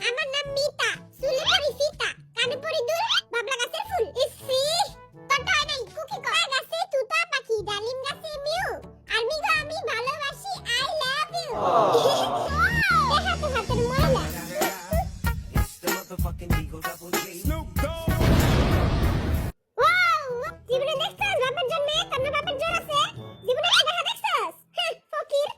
আমার নাম মিতা, চুলে পরি ফিতা, কানে পরি দুল, বাবলা গাছের ফুল। ইসি তোরটা হয় নাই, কুকি কর। গাছে তুতা পাখি, ডালিম গাছে মিউ, আর্মি গো আমি ভালোবাসি, আই লাভ ইউ। দেখা তো হাতের ময়লা। জীবনে দেখছস বাপের জন্য তোর বাপের জোর আছে? জীবনে কি দেখা দেখছস? ফকির।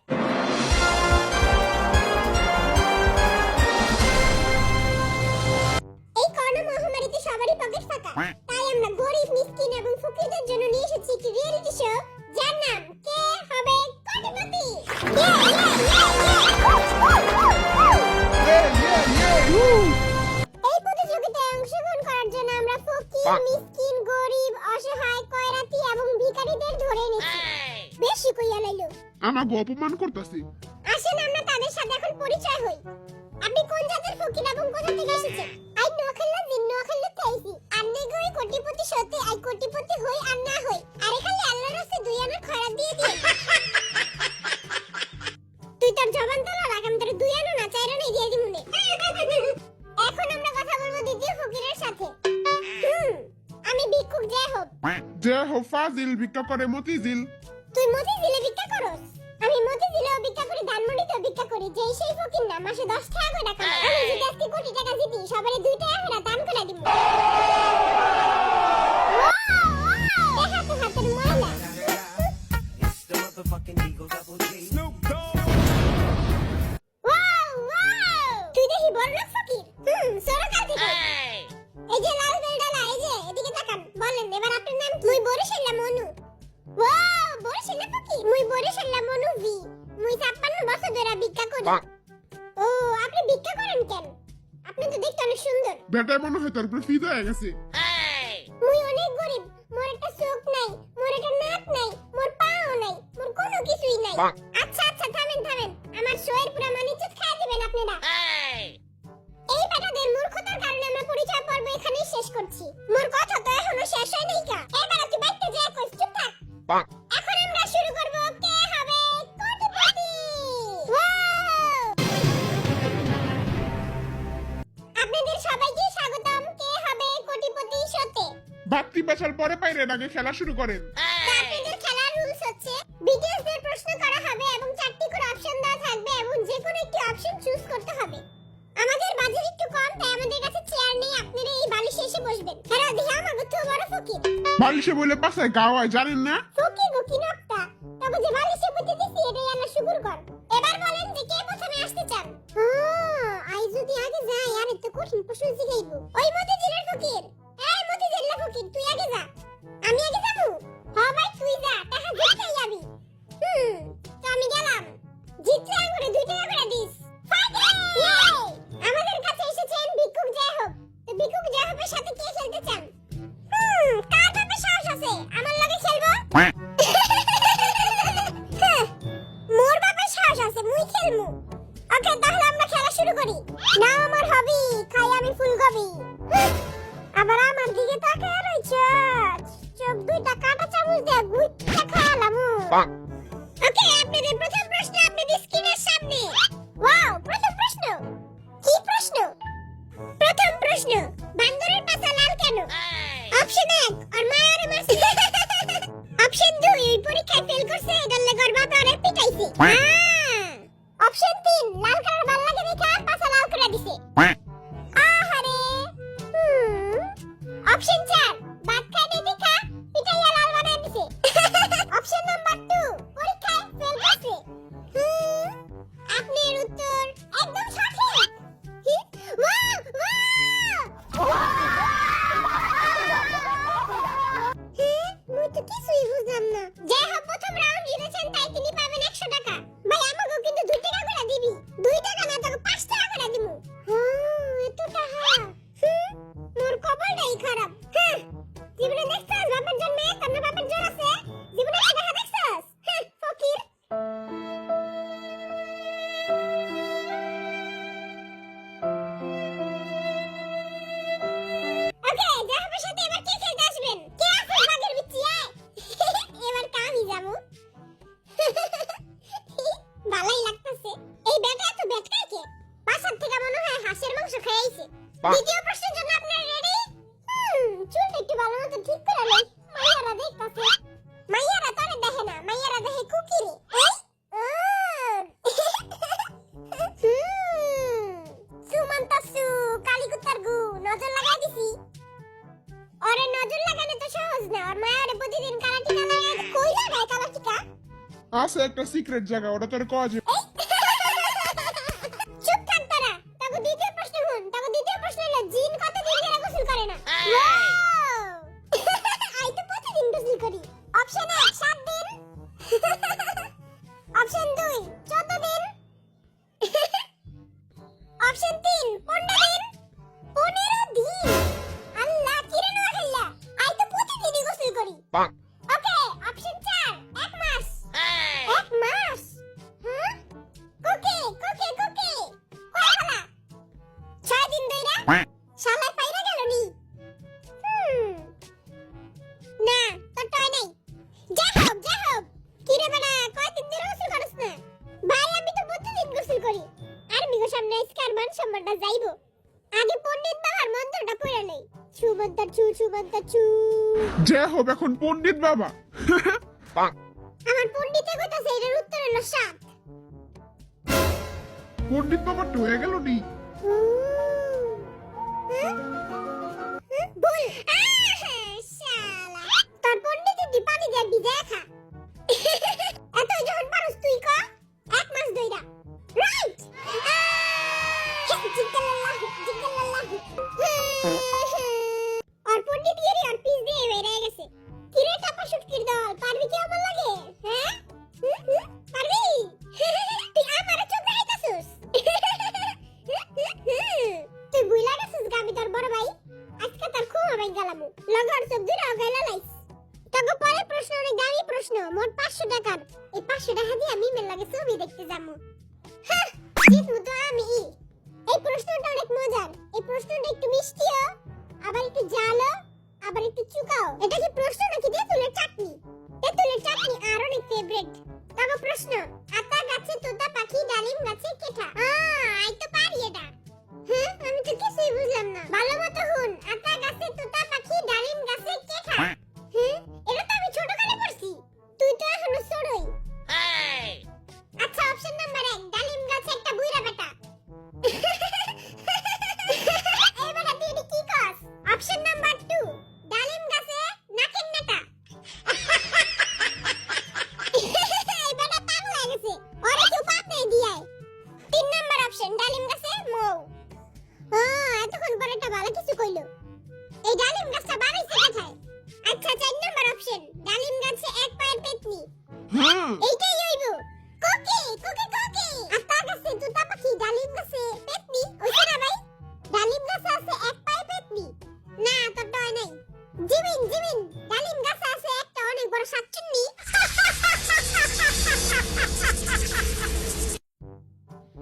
এই করোনা মহামারীতে সবারই পকেট ফাঁকা, তাই আমরা গরিব মিসকিন এবং ফকিরদের জন্য নিয়ে এসেছি একটি রিয়েলিটি শো যার নাম কে হবে কোটিপতি। এই প্রতিযোগিতায় অংশগ্রহণ করার জন্য আমরা ফকির, মিসকিন, গরিব, অসহায়, কয়রাতি এবং ভিখারিদের ধরে নিয়েছি। বেশি কইয়া লাইলো, আমাকে অপমান করতেছি। আসেন আমরা তাদের সাথে এখন পরিচয় হই। আপনি কোন জাতের ফকির এবং কোথা থেকে এসেছেন? আই নোয়াখালী জিন নোয়াখালী থাইছি। আন্নে গই কোটিপতি সতে আই কোটিপতি হই আর না হই। আরে খালি আল্লাহর রাস্তায় দুই আনার খয়রাত দিয়ে দিয়ে। তুই তোর জবান তো রাখ, আমি তোর দুই আনা না চার আনা দিয়ে দিমুনে। এখন আমরা কথা বলবো দ্বিতীয় ফকিরের সাথে। আমি ভিক্ষুক জয় হোক। যে হো ফাজিল ভিক্ষা করে মতিঝিল। তুই মতিঝিলে ভিক্ষা করস? আমি মতিঝিলেও ভিক্ষা করি, ধানমন্ডিতেও ভিক্ষা করি। যেই সেই ফকির না, মাসে 10 টাকা করে টাকা। আমি যদি আজকে কোটি টাকা জিতি, সবারে 2 টাকা করে দান করে দিব। দেখা তো হাতের ময়লা। তুই দেখি বড়লোক ফকির। সরকার থেকে। এই যে লাল বেলডালা, এই যে এদিকে তাকান। বলেন এবার আপনার নাম কি? মুই বরিশাল্লা মনু। ওয়াও, বরিশাল্লা ফকির। মুই বরিশাল্লা মনু ভি। মুই 56 বছর ধরে ভিক্ষা করি। ও, আপনি ভিক্ষা করেন কেন? আপনি তো দেখতে অনেক সুন্দর। বেটার মনে হয় তার উপরে ফিদা হয়ে গেছে। মুই অনেক গরিব। মোর একটা চোখ নাই, মোর একটা নাক নাই, মোর পাও নাই, মোর কোনো কিছুই নাই। আচ্ছা আচ্ছা, থামেন থামেন। আমার শোয়ের পুরো মানিচুত খাইয়া দিবেন আপনারা। এই বেটাদের মূর্খতার কারণে আমরা পরিচয় পর্ব এখানেই শেষ করছি। মোর কথা তো এখনো শেষ হয় নাই কা। এই বেটা তুই বাইতে যা, কই চুপ থাক। এখন আমরা শুরু করব কে হবে কোটিপতি। আপনাদের সবাইকে স্বাগতম কে হবে কোটিপতি শোতে। বাত্তি বাসার পরে পাইরে আগে খেলা শুরু করেন। আপনাদের খেলার রুলস হচ্ছে বিটিএস দের প্রশ্ন করা হবে এবং 4টি করে অপশন দেওয়া থাকবে এবং যে কোনো একটি অপশন চুজ করতে হবে। আমাদের বাজেট একটু কম, তাই আমাদের কাছে চেয়ার নেই। আপনারা এই বালিশে এসে বসবেন। হ্যাঁ দিহা আমাগো তো বড় ফকির। বালিশে বলে পাশায় গাওয়ায় জানেন না? ফকির গো কি নকটা। তবে যে বালিশে বইতে দিছি এটাই আল্লাহ শুকর কর। এবার বলেন যে কে প্রথমে আসতে চান? আই যদি আগে যাই আর এত কঠিন প্রশ্ন জিগাইবো। ওই মতিঝিলের ফকির, এই মতিঝিলের ফকির তুই আগে যা। আমি আগে যাবো? হ্যাঁ ভাই তুই যা, টাকা জিততেই যাবি। তো আমি গেলাম। জিতলে আঙ্গুরে 2 টাকা করে দিস। আমাদের কাছে এসেছেন ভিক্ষুক জয় হোক। তো ভিক্ষুক জয় হোকের সাথে কে খেলতে চান? কার কাছে সাহস আছে আমার লগে খেলবো? মোর বাবার সাহস আছে, মুই খেলমু। ওকে তাহলে আমরা খেলা শুরু করি। নাও আমার হবি, খাই আমি ফুলকপি। আবার আমার দিকে তাকায় রইছস, চোখ দুইটা কাটা চামচ দিয়ে গুইটা খাওয়ালামু। ওকে, আপনাদের প্রথম প্রশ্ন আপনাদের স্ক্রিনের সামনে। ওয়াও, প্রথম প্রশ্ন। কি প্রশ্ন? প্রথম প্রশ্ন, বান্দরের পাছা লাল কেন? অপশন 1, আর মায়ের মারছে। অপশন 2, এই পরীক্ষায় ফেল করছে, এটার লাগি ওর বাবা ওরে পিটাইছে। অপশন 3, লাল কালার ভাল লাগে দেখা পাছা লাল করে দিছে। আহারে। অপশন 4, ভাত খাই নাই দেখা পিটাইয়া লাল বানায় দিছে। অপশন নাম্বার 2, পরীক্ষায় ফেল করছে। আপনার উত্তর একদম সঠিক। ওয়াও ওয়াও, হাঁসের মাংস খাইছে দ্বিতীয় প্রশ্নের জন্য আপনারা রেডি চুলটা একটু ভালো মতো ঠিক করে লই মাইয়ারা দেখতাছে মাইয়ারা তোরে দেখে না মাইয়ারা দেখে কুকিরে সুমন্তসু কালীকুত্তার গু নজর লাগাই দিছি ওরে নজর লাগানো তো সহজ না আর মায়ের প্রতিদিন কালা টিকা লাগাই কই লাগায় কালা টিকা আছে একটা সিক্রেট জায়গা ওটা তোর কয় যে চুপ থাক তোরা তাকে দ্বিতীয় প্রশ্ন শুন তাকে দ্বিতীয় প্রশ্ন হলো জিন কতদিন ধরে গোসল করে না আই তো প্রতিদিন গোসল করি অপশন 1 7 দিন অপশন 2 14 দিন অপশন 3 15 দিন 15 দিন আল্লাহ কিরে না খাইলা আই তো প্রতিদিনই গোসল করি ওকে অপশন 4 এক মাস এক মাস হ্যাঁ কোকে কোকে কোকে কয় খালা 6 দিন ধইরা শালা পাইরা গেল নি না তো টয় নাই যা হোক কিরে বানা কয়দিন ধরে গোসল করছ না ভাই আমি তো প্রতিদিন গোসল করি আর মিগো সামনে স্কারমান সম্মানটা যাইবো আগে পণ্ডিত বাবার মন্ত্রটা পড়ে নেই সুবন্ত চু যে হোক এখন পণ্ডিত বাবা আমার পণ্ডিতে কইতাছে এর উত্তর হলো 7 পণ্ডিত বাবা তো হয়ে গেল নি বল শালা তোর পণ্ডিতে দি পানি দিয়ে ভিজে খা এত যখন পারস তুই ক এক মাস ধইরা রাইট আর পণ্ডিত গিরি আর পিস দিয়ে বেরে গেছে কিরে টাপা শুটকির দল পারবি কি আমার লাগে হ্যাঁ পারবি তুই আমার চোখ দেখাইতাছস তুই বুইলা গেছিস গাবি তোর বড় ভাই আজকে তোর খুব ভাই গেলামু লগর চোখ দুরা গাইলা লাইস তোকে পরে প্রশ্ন অনেক দামি প্রশ্ন মোট 500 টাকার এই 500 টাকা দিয়ে আমি মেল লাগে ছবি দেখতে যামু হ্যাঁ জিতমু তো আমি এই প্রশ্নটা অনেক মজার এই প্রশ্নটা একটু মিষ্টিও আবার একটু ঝালও আবার একটু চুকাও এটা কি প্রশ্ন নাকি তেঁতুলের চাটনি তেঁতুলের চাটনি আর অনেক ফেভারিট তবে প্রশ্ন আতা গাছে তোতা পাখি ডালিম গাছে কেঠা আই তো পারি এটা হ্যাঁ আমি তো কিছুই বুঝলাম না ভালো মতো শুন আতা গাছে তোতা পাখি ডালিম গাছে কেঠা হ্যাঁ এটা তো আমি ছোটকালে পড়ছি তুই তো এখনো ছোটই আচ্ছা অপশন নাম্বার 1 ডালিম গাছে একটা বুইরা বেটা এবারে তুই এটা কি কস অপশন নাম্বার 2 ডালিম গাছে নাকের নেতা এবারে পাগল হয়ে গেছে ওরে কেউ পাপ নেই দিয়ায় 3 নাম্বার অপশন ডালিম গাছে মৌ এতক্ষণ পরে একটা ভালো কিছু কইলো এই ডালিম গাছটা বাড়াইছে কোথায় আচ্ছা 4 নাম্বার অপশন ডালিম গাছে এক পায়ের পেতনি হ্যাঁ এইটাই হইব কোকে কোকে কোকে আতা গাছে তোতা পাখি ডালিম গাছে পেতনি ওইটা না ভাই ডালিম গাছে আছে এক পায়ে পেতনি না তো টয় নাই জিমিন ডালিম গাছে আছে একটা অনেক বড় শাকচুন্নি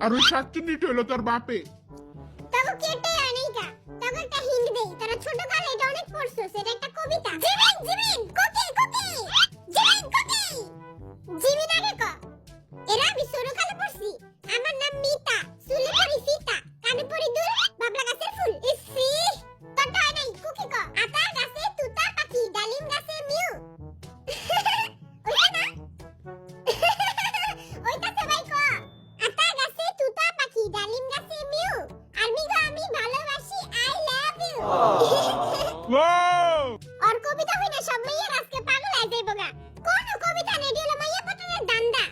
আর ওই শাকচুন্নিটা হলো তোর বাপে তবে কেটে আনেইকা তবে একটা হিন্ট দেই তোরা ছোট কালে এটা অনেক পড়ছস এটা একটা কবিতা জিমিন কোকে কোকে জিমিন আগে ক এরা আমি ছোট কালে পড়ছি আমার নাম মিতা চুলে পরি সীতা কানে পরি দুল বাবলা গাছের ফুল ইসি তোটা নাই কুকি ক আতা গাছে তুতা পাখি ডালিম গাছে মিউ ওইটা না ওইটা তো ভাই ক আতা গাছে তুতা পাখি ডালিম গাছে মিউ আর মিগো আমি ভালোবাসি আই লাভ ইউ আর কবিতা হইনা সব মাইয়া আজকে পাগল হয়ে যাইবো গা কোন কবিতা নেই দিলে মাইয়া পটানোর দান্দা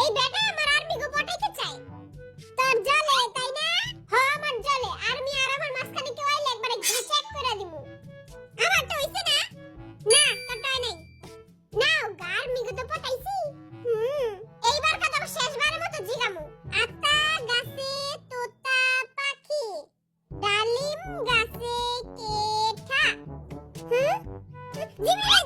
এই বেটা আমার আর মিগো পটাইতে চাই তোর জলে তাই না হ্যাঁ আমার জলে আর আমি আর আমার মাঝখানে কেউ আইলে একবারে চেক করে দিমু আমার তো হইছে না না তোরটাই নাই নাও গার মিগো তো পটাইছি এইবার কথা শেষবারের মতো জিগামু আতা গাছে তোতা পাখি ডালিম গাছে কেঠা জিমি